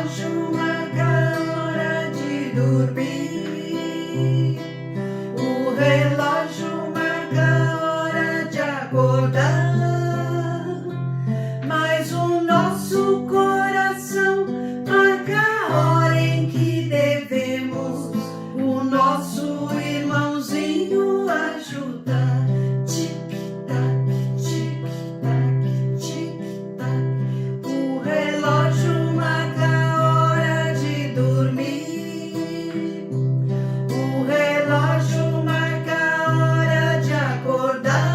relógio marca a hora de dormir. O relógio marca a hora de acordar. Mas o nosso coração marca a hora em que devemos o nosso irmãozinho ajudar. Tic-tac, tic-tac, tic-tac. O relógio marca a hora de dormir. O relógio marca a hora de acordar.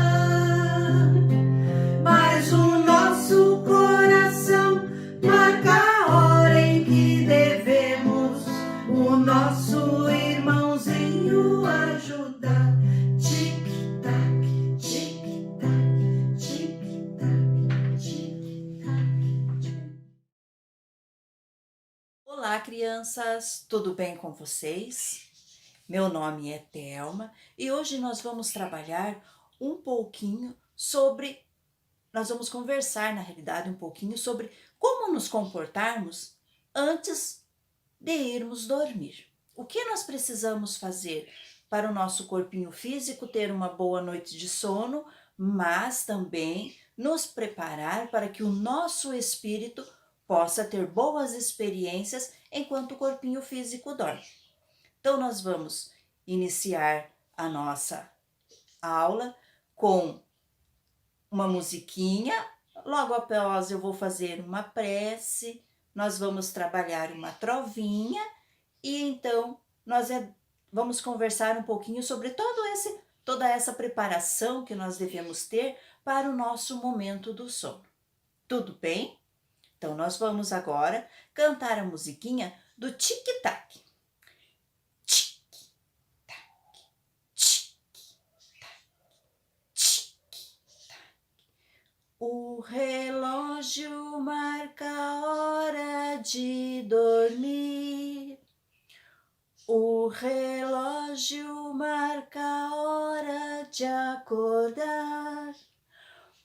Mas o nosso coração marca a hora em que devemos o nosso irmãozinho ajudar. Tic-tac, tic-tac, tic-tac, tic-tac. Olá, crianças! Tudo bem com vocês? Meu nome é Thelma e hoje nós vamos trabalhar um pouquinho sobre. Nós vamos conversar, na realidade, um pouquinho sobre como nos comportarmos antes de irmos dormir. O que nós precisamos fazer para o nosso corpinho físico ter uma boa noite de sono, mas também nos preparar para que o nosso espírito possa ter boas experiências enquanto o corpinho físico dorme. Então, nós vamos iniciar a nossa aula com uma musiquinha. Logo após eu vou fazer uma prece, nós vamos trabalhar uma trovinha e então nós vamos conversar um pouquinho sobre toda essa preparação que nós devemos ter para o nosso momento do sono. Tudo bem? Então nós vamos agora cantar a musiquinha do tic-tac. Tic-tac, tic-tac, tic-tac. O relógio marca a hora de dormir. O relógio marca a hora de acordar.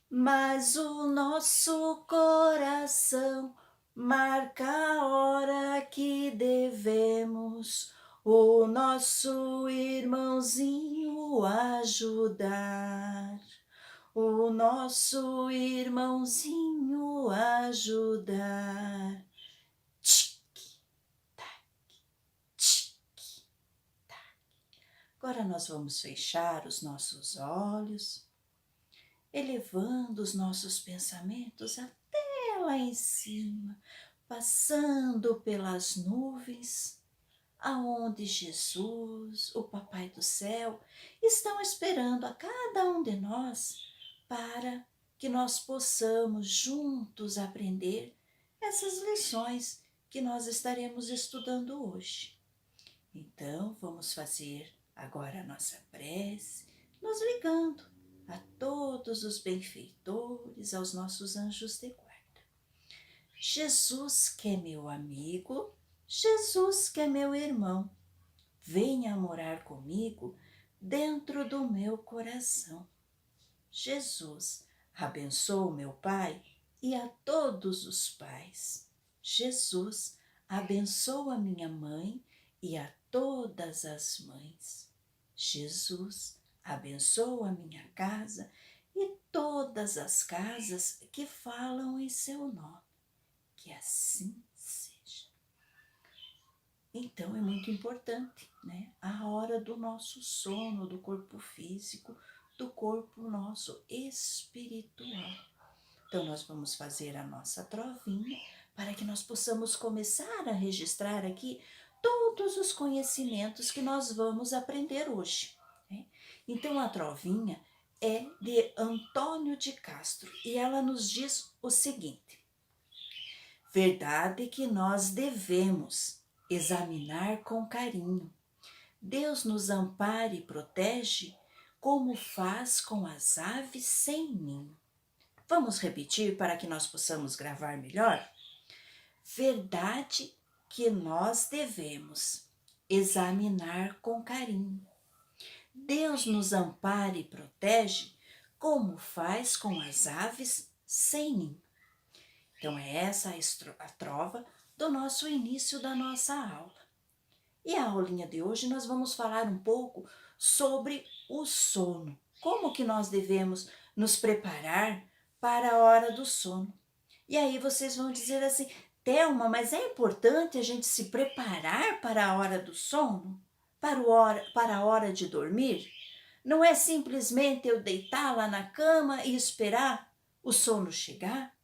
Mas o nosso coração marca a hora que devemos o nosso irmãozinho ajudar. O nosso irmãozinho ajudar. Tic-tac, tic-tac. Agora nós vamos fechar os nossos olhos, elevando os nossos pensamentos até lá em cima, passando pelas nuvens, aonde Jesus, o Papai do Céu, estão esperando a cada um de nós para que nós possamos juntos aprender essas lições que nós estaremos estudando hoje. Então, vamos fazer agora a nossa prece, nos ligando a todos os benfeitores, aos nossos anjos de guarda. Jesus que é meu amigo, Jesus que é meu irmão, venha morar comigo dentro do meu coração. Jesus, abençoa o meu pai e a todos os pais. Jesus, abençoa a minha mãe e a todas as mães. Jesus, abençoa a minha casa e todas as casas que falam em seu nome. Que assim seja. Então é muito importante, né? A hora do nosso sono, do corpo físico, do corpo nosso espiritual. Então nós vamos fazer a nossa trovinha para que nós possamos começar a registrar aqui todos os conhecimentos que nós vamos aprender hoje, né? Então a trovinha é de Antônio de Castro e ela nos diz o seguinte: verdade que nós devemos examinar com carinho. Deus nos ampara e protege como faz com as aves sem ninho. Vamos repetir para que nós possamos gravar melhor? Verdade que nós devemos examinar com carinho. Deus nos ampara e protege como faz com as aves sem ninho. Então é essa a trova do nosso início da nossa aula. E a aulinha de hoje nós vamos falar um pouco sobre o sono. Como que nós devemos nos preparar para a hora do sono. E aí vocês vão dizer assim, Thelma, mas é importante a gente se preparar para a hora do sono? Para a hora de dormir? Não é simplesmente eu deitar lá na cama e esperar o sono chegar?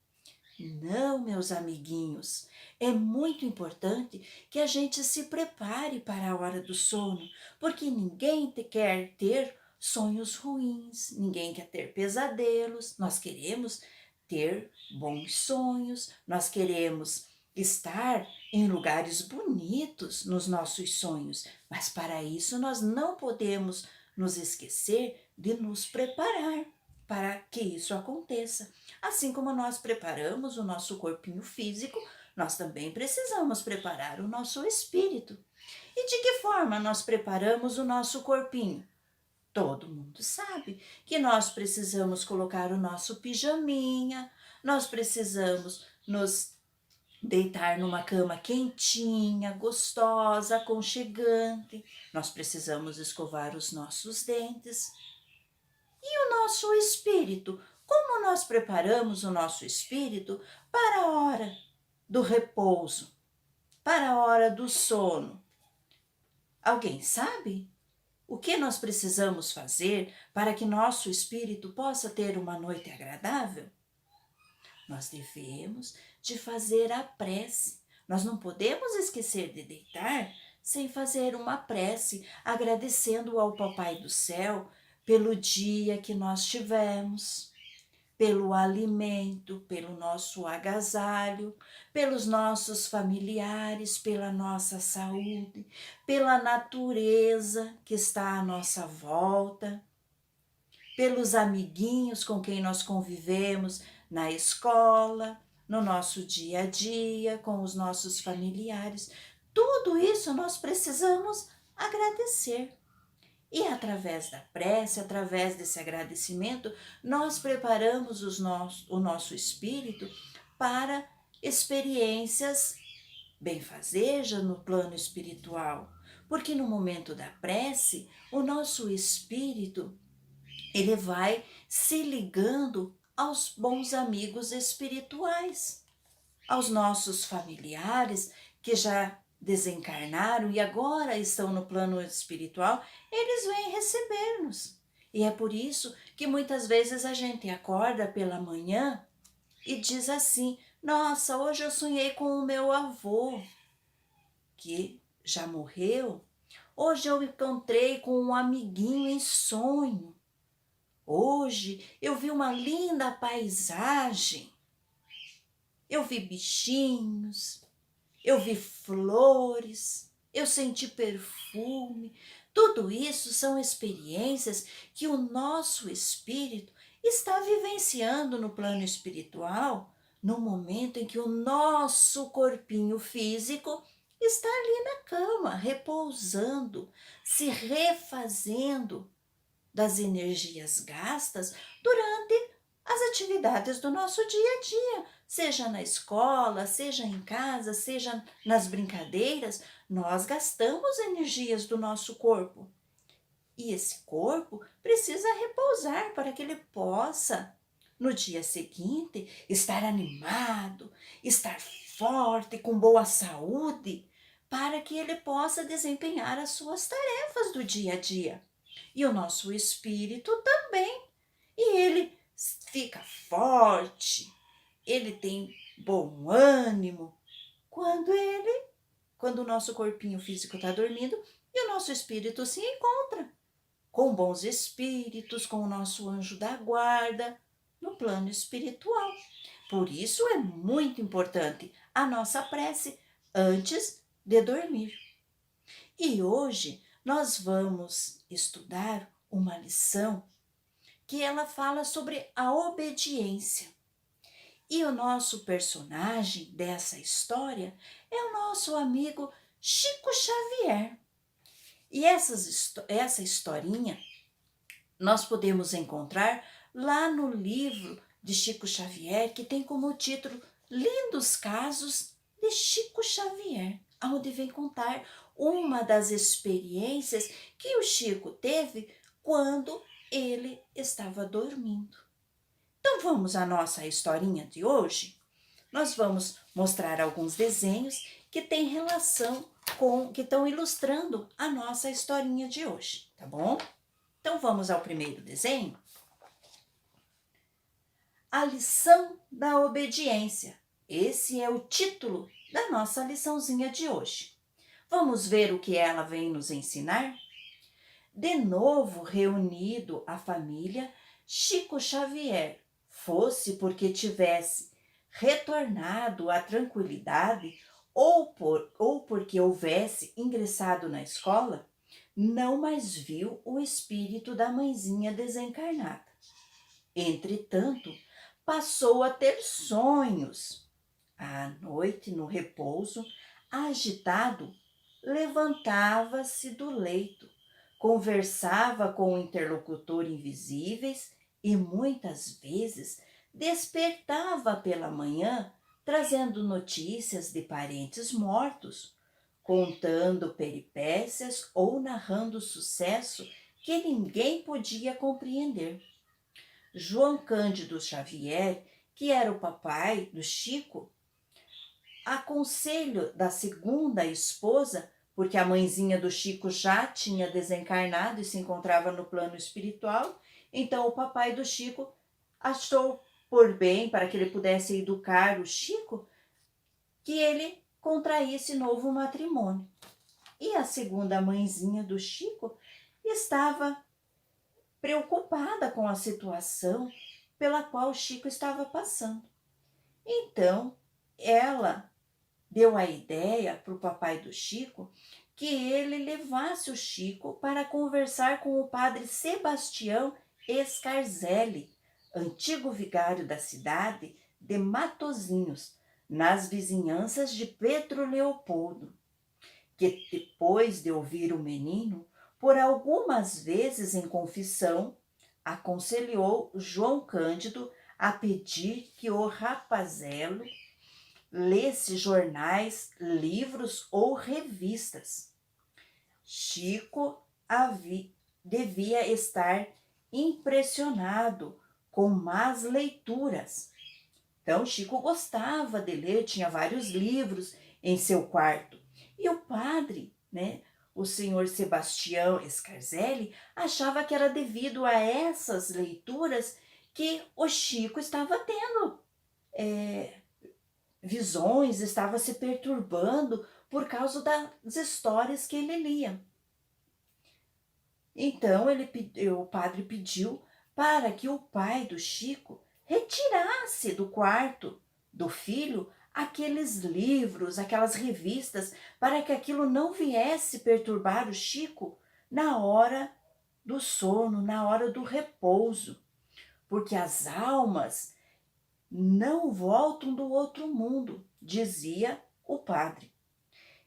Não, meus amiguinhos, é muito importante que a gente se prepare para a hora do sono, porque ninguém quer ter sonhos ruins, ninguém quer ter pesadelos, nós queremos ter bons sonhos, nós queremos estar em lugares bonitos nos nossos sonhos, mas para isso nós não podemos nos esquecer de nos preparar para que isso aconteça. Assim como nós preparamos o nosso corpinho físico, nós também precisamos preparar o nosso espírito. E de que forma nós preparamos o nosso corpinho? Todo mundo sabe que nós precisamos colocar o nosso pijaminha, nós precisamos nos deitar numa cama quentinha, gostosa, aconchegante, nós precisamos escovar os nossos dentes. E o nosso espírito? Como nós preparamos o nosso espírito para a hora do repouso, para a hora do sono? Alguém sabe? O que nós precisamos fazer para que nosso espírito possa ter uma noite agradável? Nós devemos de fazer a prece. Nós não podemos esquecer de deitar sem fazer uma prece, agradecendo ao Papai do Céu pelo dia que nós tivemos, pelo alimento, pelo nosso agasalho, pelos nossos familiares, pela nossa saúde, pela natureza que está à nossa volta, pelos amiguinhos com quem nós convivemos na escola, no nosso dia a dia, com os nossos familiares. Tudo isso nós precisamos agradecer. E através da prece, através desse agradecimento, nós preparamos o nosso espírito para experiências benfazejas no plano espiritual. Porque no momento da prece, o nosso espírito, ele vai se ligando aos bons amigos espirituais, aos nossos familiares que já desencarnaram e agora estão no plano espiritual, eles vêm receber-nos. E é por isso que muitas vezes a gente acorda pela manhã e diz assim, nossa, hoje eu sonhei com o meu avô, que já morreu. Hoje eu encontrei com um amiguinho em sonho. Hoje eu vi uma linda paisagem. Eu vi bichinhos, eu vi flores, eu senti perfume. Tudo isso são experiências que o nosso espírito está vivenciando no plano espiritual, no momento em que o nosso corpinho físico está ali na cama, repousando, se refazendo das energias gastas durante as atividades do nosso dia a dia, seja na escola, seja em casa, seja nas brincadeiras, nós gastamos energias do nosso corpo. E esse corpo precisa repousar para que ele possa, no dia seguinte, estar animado, estar forte, com boa saúde, para que ele possa desempenhar as suas tarefas do dia a dia. E o nosso espírito também. E ele fica forte, ele tem bom ânimo quando o nosso corpinho físico está dormindo e o nosso espírito se encontra com bons espíritos, com o nosso anjo da guarda no plano espiritual. Por isso é muito importante a nossa prece antes de dormir. E hoje nós vamos estudar uma lição que ela fala sobre a obediência. E o nosso personagem dessa história é o nosso amigo Chico Xavier. E essa historinha nós podemos encontrar lá no livro de Chico Xavier, que tem como título Lindos Casos de Chico Xavier, onde vem contar uma das experiências que o Chico teve quando ele estava dormindo. Então vamos à nossa historinha de hoje? Nós vamos mostrar alguns desenhos que têm relação que estão ilustrando a nossa historinha de hoje, tá bom? Então vamos ao primeiro desenho. A lição da obediência. Esse é o título da nossa liçãozinha de hoje. Vamos ver o que ela vem nos ensinar? De novo reunido a família, Chico Xavier, fosse porque tivesse retornado à tranquilidade ou porque houvesse ingressado na escola, não mais viu o espírito da mãezinha desencarnada. Entretanto, passou a ter sonhos. À noite, no repouso, agitado, levantava-se do leito, conversava com interlocutores invisíveis e muitas vezes despertava pela manhã trazendo notícias de parentes mortos, contando peripécias ou narrando sucesso que ninguém podia compreender. João Cândido Xavier, que era o papai do Chico, a conselho da segunda esposa, porque a mãezinha do Chico já tinha desencarnado e se encontrava no plano espiritual, então o papai do Chico achou por bem, para que ele pudesse educar o Chico, que ele contraísse novo matrimônio. E a segunda mãezinha do Chico estava preocupada com a situação pela qual o Chico estava passando. Então, ela deu a ideia para o papai do Chico que ele levasse o Chico para conversar com o padre Sebastião Scarzelli, antigo vigário da cidade de Matozinhos, nas vizinhanças de Pedro Leopoldo, que depois de ouvir o menino, por algumas vezes em confissão, aconselhou João Cândido a pedir que o rapazelo lesse jornais, livros ou revistas. Chico devia estar impressionado com más leituras. Então, Chico gostava de ler, tinha vários livros em seu quarto. E o padre, o senhor Sebastião Scarzelli, achava que era devido a essas leituras que o Chico estava tendo visões, estava se perturbando por causa das histórias que ele lia. Então, o padre pediu para que o pai do Chico retirasse do quarto do filho aqueles livros, aquelas revistas, para que aquilo não viesse perturbar o Chico na hora do sono, na hora do repouso, porque as almas não voltam do outro mundo, dizia o padre.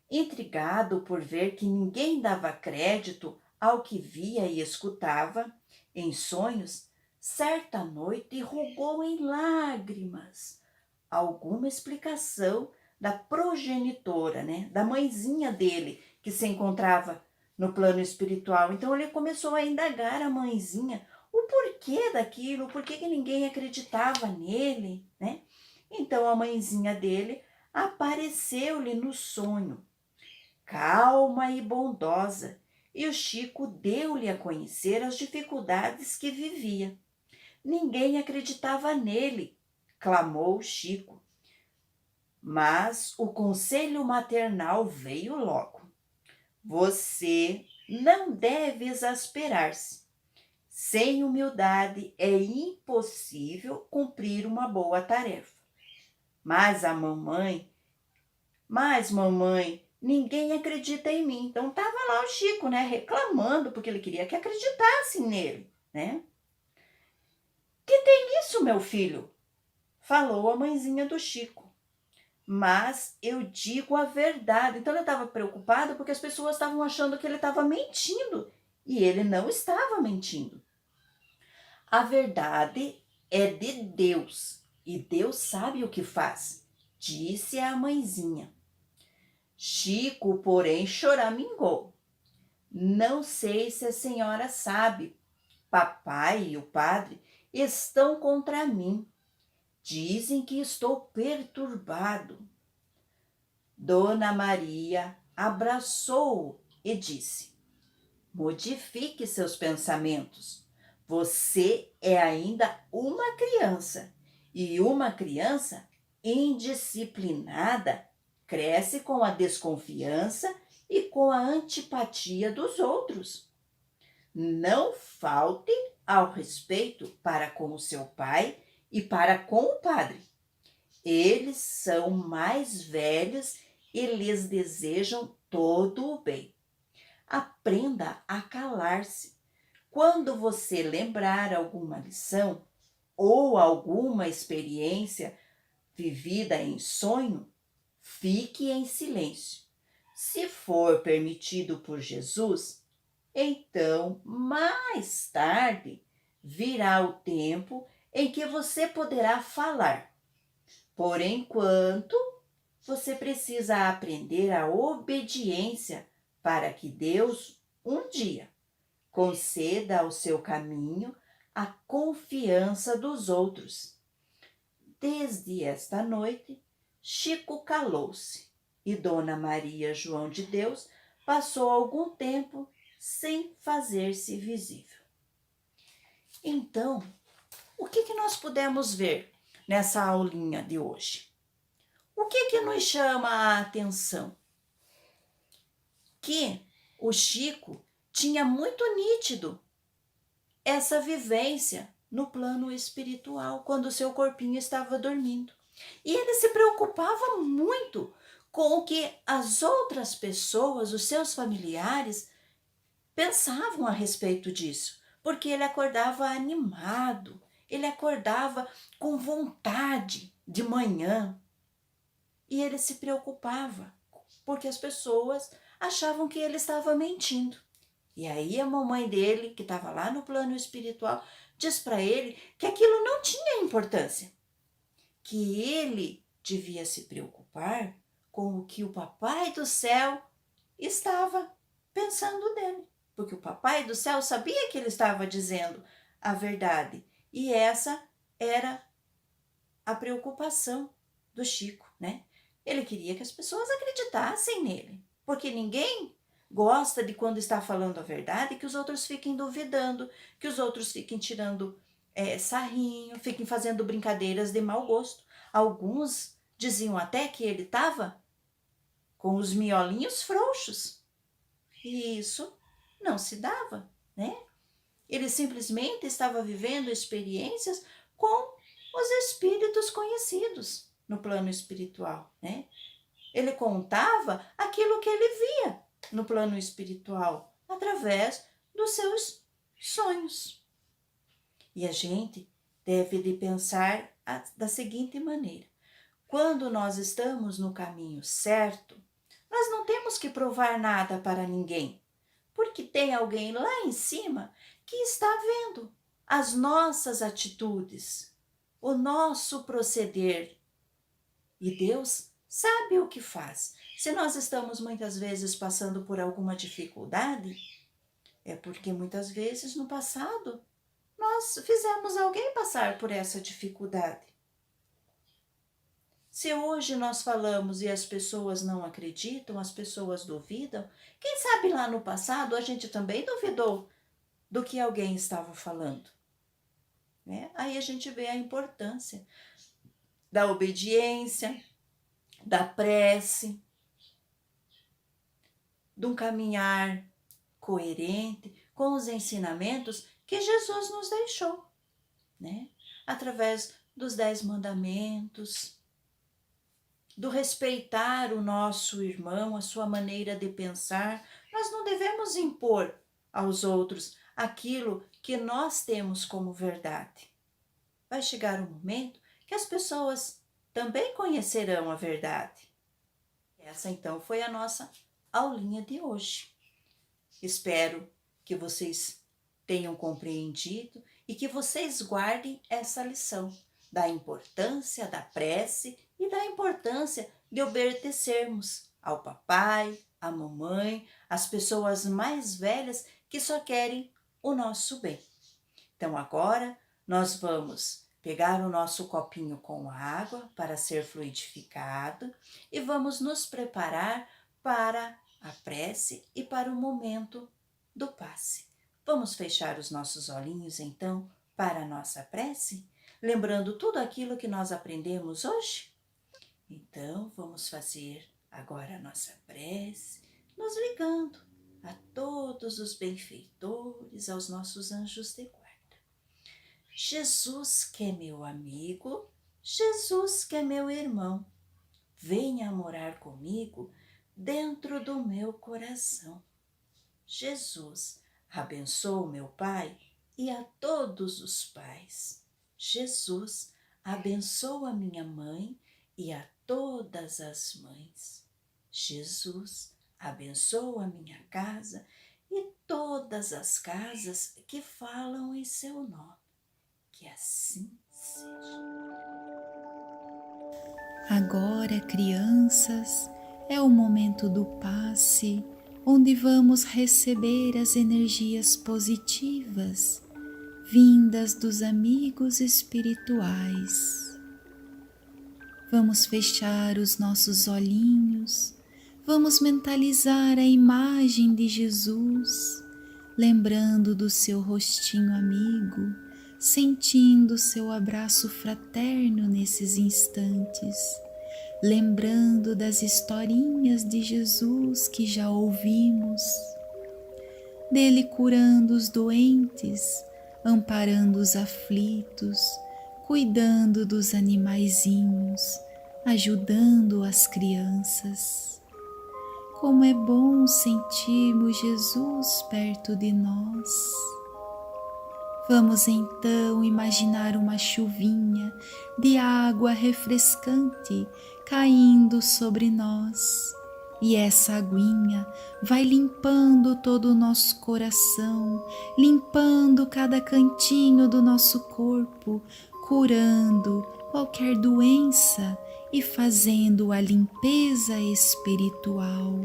Intrigado por ver que ninguém dava crédito ao que via e escutava em sonhos, certa noite rogou em lágrimas alguma explicação da progenitora, da mãezinha dele, que se encontrava no plano espiritual. Então ele começou a indagar a mãezinha o porquê daquilo, por que ninguém acreditava nele, Então a mãezinha dele apareceu-lhe no sonho, calma e bondosa, e o Chico deu-lhe a conhecer as dificuldades que vivia. Ninguém acreditava nele, clamou Chico. Mas o conselho maternal veio logo. Você não deve exasperar-se. Sem humildade é impossível cumprir uma boa tarefa. Mas mamãe, ninguém acredita em mim. Então estava lá o Chico, reclamando, porque ele queria que acreditassem nele, Que tem isso, meu filho? Falou a mãezinha do Chico. Mas eu digo a verdade. Então ele estava preocupado porque as pessoas estavam achando que ele estava mentindo. E ele não estava mentindo. A verdade é de Deus. E Deus sabe o que faz, disse a mãezinha. Chico, porém, choramingou. Não sei se a senhora sabe, papai e o padre estão contra mim. Dizem que estou perturbado. Dona Maria abraçou-o e disse: modifique seus pensamentos. Você é ainda uma criança e uma criança indisciplinada cresce com a desconfiança e com a antipatia dos outros. Não falte ao respeito para com o seu pai e para com o padre. Eles são mais velhos e lhes desejam todo o bem. Aprenda a calar-se. Quando você lembrar alguma lição ou alguma experiência vivida em sonho, fique em silêncio. Se for permitido por Jesus, então, mais tarde, virá o tempo em que você poderá falar. Por enquanto, você precisa aprender a obediência para que Deus, um dia, conceda ao seu caminho a confiança dos outros. Desde esta noite, Chico calou-se e Dona Maria João de Deus passou algum tempo sem fazer-se visível. Então, o que nós pudemos ver nessa aulinha de hoje? O que nos chama a atenção? Que o Chico tinha muito nítido essa vivência no plano espiritual, quando o seu corpinho estava dormindo. E ele se preocupava muito com o que as outras pessoas, os seus familiares, pensavam a respeito disso, porque ele acordava animado, ele acordava com vontade de manhã. E ele se preocupava, porque as pessoas achavam que ele estava mentindo. E aí a mamãe dele, que estava lá no plano espiritual, diz para ele que aquilo não tinha importância, que ele devia se preocupar com o que o Papai do Céu estava pensando dele, porque o Papai do Céu sabia que ele estava dizendo a verdade, e essa era a preocupação do Chico, né? Ele queria que as pessoas acreditassem nele, porque ninguém gosta de, quando está falando a verdade, que os outros fiquem duvidando, que os outros fiquem tirando sarrinho, fiquem fazendo brincadeiras de mau gosto. Alguns diziam até que ele estava com os miolinhos frouxos. E isso não se dava, né? Ele simplesmente estava vivendo experiências com os espíritos conhecidos no plano espiritual, né? Ele contava aquilo que ele via no plano espiritual através dos seus sonhos. E a gente deve de pensar da seguinte maneira: quando nós estamos no caminho certo, nós não temos que provar nada para ninguém, porque tem alguém lá em cima que está vendo as nossas atitudes, o nosso proceder. E Deus sabe o que faz. Se nós estamos muitas vezes passando por alguma dificuldade, é porque muitas vezes no passado nós fizemos alguém passar por essa dificuldade. Se hoje nós falamos e as pessoas não acreditam, as pessoas duvidam, quem sabe lá no passado a gente também duvidou do que alguém estava falando, né? Aí a gente vê a importância da obediência, da prece, de um caminhar coerente com os ensinamentos que Jesus nos deixou, né? Através dos 10 mandamentos, do respeitar o nosso irmão, a sua maneira de pensar. Nós não devemos impor aos outros aquilo que nós temos como verdade. Vai chegar um momento que as pessoas também conhecerão a verdade. Essa então foi a nossa aulinha de hoje. Espero que vocês tenham compreendido e que vocês guardem essa lição da importância da prece e da importância de obedecermos ao papai, à mamãe, às pessoas mais velhas que só querem o nosso bem. Então agora nós vamos pegar o nosso copinho com água para ser fluidificado e vamos nos preparar para a prece e para o momento do passe. Vamos fechar os nossos olhinhos então para a nossa prece, lembrando tudo aquilo que nós aprendemos hoje? Então vamos fazer agora a nossa prece, nos ligando a todos os benfeitores, aos nossos anjos de guarda. Jesus que é meu amigo, Jesus que é meu irmão, venha morar comigo dentro do meu coração. Jesus, abençoa o meu pai e a todos os pais. Jesus, abençoa a minha mãe e a todas as mães. Jesus, abençoa a minha casa e todas as casas que falam em seu nome. Que assim seja. Agora, crianças, é o momento do passe, onde vamos receber as energias positivas vindas dos amigos espirituais. Vamos fechar os nossos olhinhos, vamos mentalizar a imagem de Jesus, lembrando do seu rostinho amigo, sentindo seu abraço fraterno nesses instantes, lembrando das historinhas de Jesus que já ouvimos, dele curando os doentes, amparando os aflitos, cuidando dos animaizinhos, ajudando as crianças. Como é bom sentirmos Jesus perto de nós. Vamos então imaginar uma chuvinha de água refrescante caindo sobre nós. E essa aguinha vai limpando todo o nosso coração, limpando cada cantinho do nosso corpo, curando qualquer doença e fazendo a limpeza espiritual,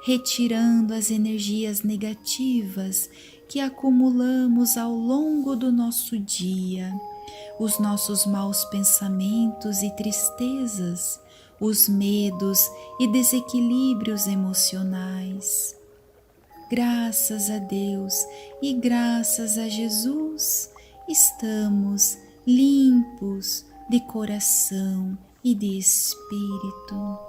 retirando as energias negativas que acumulamos ao longo do nosso dia, os nossos maus pensamentos e tristezas, os medos e desequilíbrios emocionais. Graças a Deus e graças a Jesus, estamos limpos de coração e de espírito.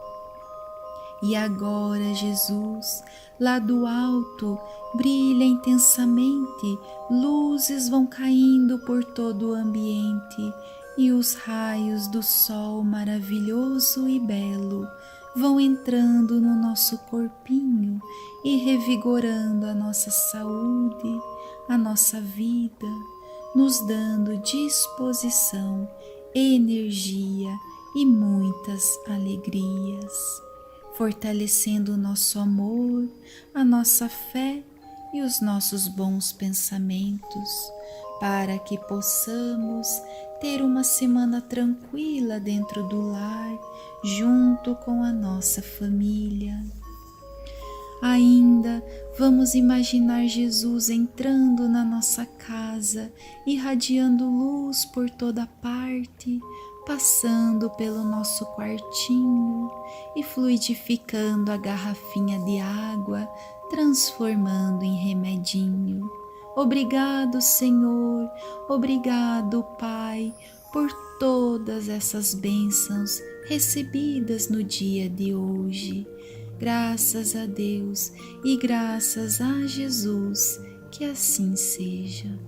E agora, Jesus, lá do alto, brilha intensamente, luzes vão caindo por todo o ambiente e os raios do sol maravilhoso e belo vão entrando no nosso corpinho e revigorando a nossa saúde, a nossa vida, nos dando disposição, energia e muitas alegrias, fortalecendo o nosso amor, a nossa fé e os nossos bons pensamentos, para que possamos ter uma semana tranquila dentro do lar, junto com a nossa família. Ainda vamos imaginar Jesus entrando na nossa casa, irradiando luz por toda parte, passando pelo nosso quartinho e fluidificando a garrafinha de água, transformando em remedinho. Obrigado, Senhor, obrigado, Pai, por todas essas bênçãos recebidas no dia de hoje. Graças a Deus e graças a Jesus, que assim seja.